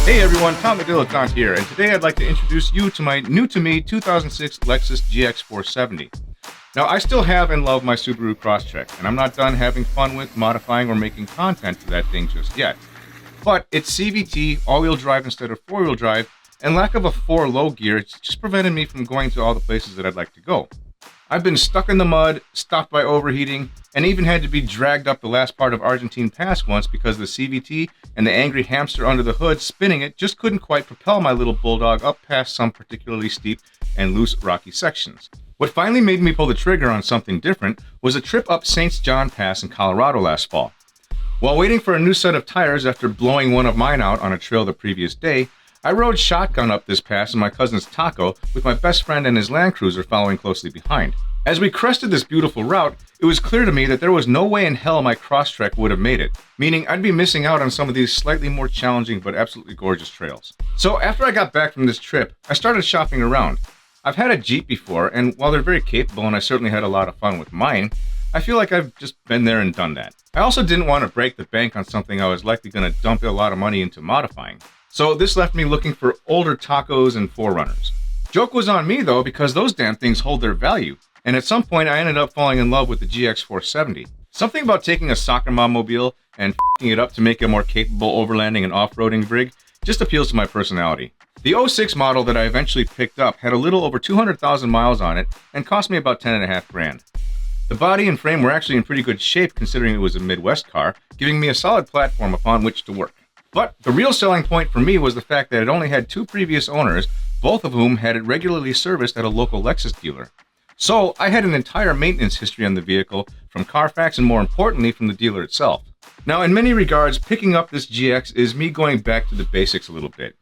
Hey everyone, Tom the Dilettante here, and today I'd like to introduce you to my new-to-me 2006 Lexus GX470. Now, I still have and love my Subaru Crosstrek, and I'm not done having fun with modifying or making content for that thing just yet. But its CVT, all-wheel drive instead of four-wheel drive, and lack of a 4 low gear just prevented me from going to all the places that I'd like to go. I've been stuck in the mud, stopped by overheating, and even had to be dragged up the last part of Argentine Pass once because the CVT and the angry hamster under the hood spinning it just couldn't quite propel my little bulldog up past some particularly steep and loose rocky sections. What finally made me pull the trigger on something different was a trip up St. John Pass in Colorado last fall. While waiting for a new set of tires after blowing one of mine out on a trail the previous day, I rode shotgun up this pass in my cousin's Taco with my best friend and his Land Cruiser following closely behind. As we crested this beautiful route, it was clear to me that there was no way in hell my Crosstrek would have made it, meaning I'd be missing out on some of these slightly more challenging but absolutely gorgeous trails. So after I got back from this trip, I started shopping around. I've had a Jeep before, and while they're very capable and I certainly had a lot of fun with mine, I feel like I've just been there and done that. I also didn't want to break the bank on something I was likely going to dump a lot of money into modifying. So this left me looking for older Tacos and 4Runners. Joke was on me though, because those damn things hold their value. And at some point I ended up falling in love with the GX470. Something about taking a soccer mom mobile and f***ing it up to make a more capable overlanding and off-roading rig just appeals to my personality. The 06 model that I eventually picked up had a little over 200,000 miles on it and cost me about $10.5 grand. The body and frame were actually in pretty good shape considering it was a Midwest car, giving me a solid platform upon which to work. But the real selling point for me was the fact that it only had 2 previous owners, both of whom had it regularly serviced at a local Lexus dealer. So I had an entire maintenance history on the vehicle from Carfax and more importantly from the dealer itself. Now in many regards, picking up this GX is me going back to the basics a little bit.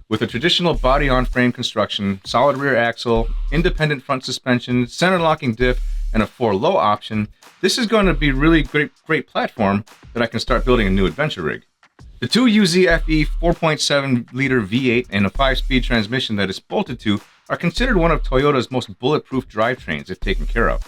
With a traditional body-on-frame construction, solid rear axle, independent front suspension, center locking diff, and a 4-low option, this is going to be really great platform that I can start building a new adventure rig. The 2 UZFE 4.7-liter V8 and a 5-speed transmission that it's bolted to are considered one of Toyota's most bulletproof drivetrains if taken care of.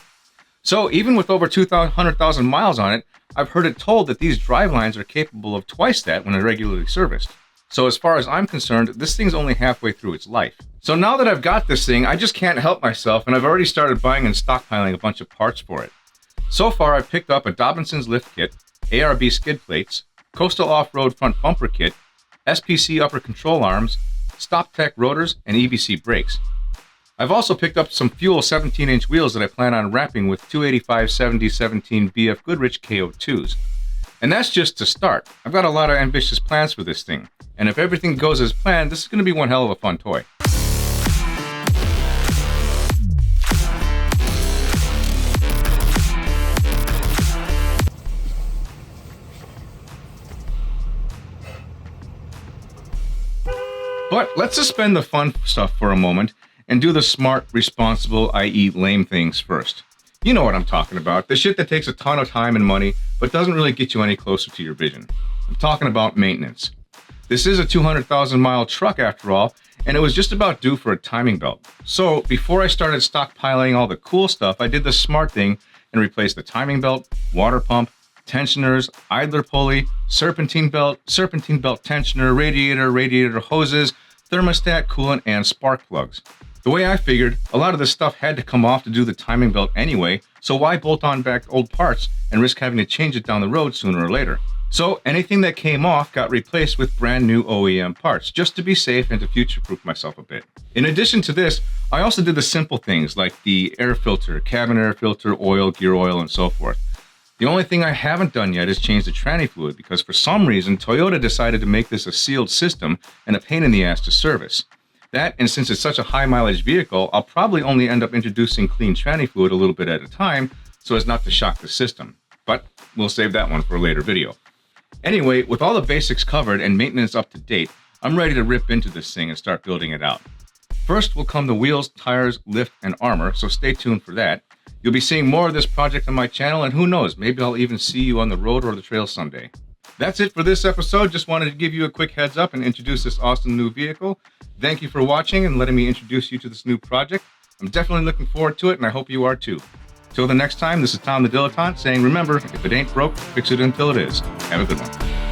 So even with over 200,000 miles on it, I've heard it told that these drivelines are capable of twice that when regularly serviced. So as far as I'm concerned, this thing's only halfway through its life. So now that I've got this thing, I just can't help myself, and I've already started buying and stockpiling a bunch of parts for it. So far I've picked up a Dobinson's lift kit, ARB skid plates, Coastal Off-Road front bumper kit, SPC upper control arms, Stop Tech rotors, and EBC brakes. I've also picked up some fuel 17-inch wheels that I plan on wrapping with 285/70/17 BF Goodrich KO2s. And that's just to start. I've got a lot of ambitious plans for this thing, and if everything goes as planned, this is going to be one hell of a fun toy. But let's suspend the fun stuff for a moment and do the smart, responsible, i.e. lame things first. You know what I'm talking about, the shit that takes a ton of time and money, but doesn't really get you any closer to your vision. I'm talking about maintenance. This is a 200,000 mile truck after all, and it was just about due for a timing belt. So before I started stockpiling all the cool stuff, I did the smart thing and replaced the timing belt, water pump, tensioners, idler pulley, serpentine belt tensioner, radiator hoses, thermostat, coolant, and spark plugs. The way I figured, a lot of this stuff had to come off to do the timing belt anyway, so why bolt on back old parts and risk having to change it down the road sooner or later? So anything that came off got replaced with brand new OEM parts, just to be safe and to future-proof myself a bit. In addition to this, I also did the simple things like the air filter, cabin air filter, oil, gear oil, and so forth. The only thing I haven't done yet is change the tranny fluid because for some reason Toyota decided to make this a sealed system and a pain in the ass to service. That, and since it's such a high mileage vehicle, I'll probably only end up introducing clean tranny fluid a little bit at a time so as not to shock the system. But we'll save that one for a later video. Anyway, with all the basics covered and maintenance up to date, I'm ready to rip into this thing and start building it out. First will come the wheels, tires, lift, and armor, so stay tuned for that. You'll be seeing more of this project on my channel, and who knows, maybe I'll even see you on the road or the trail someday. That's it for this episode. Just wanted to give you a quick heads up and introduce this awesome new vehicle. Thank you for watching and letting me introduce you to this new project. I'm definitely looking forward to it, and I hope you are too. Till the next time, this is Tom the Dilettante saying, remember, if it ain't broke, fix it until it is. Have a good one.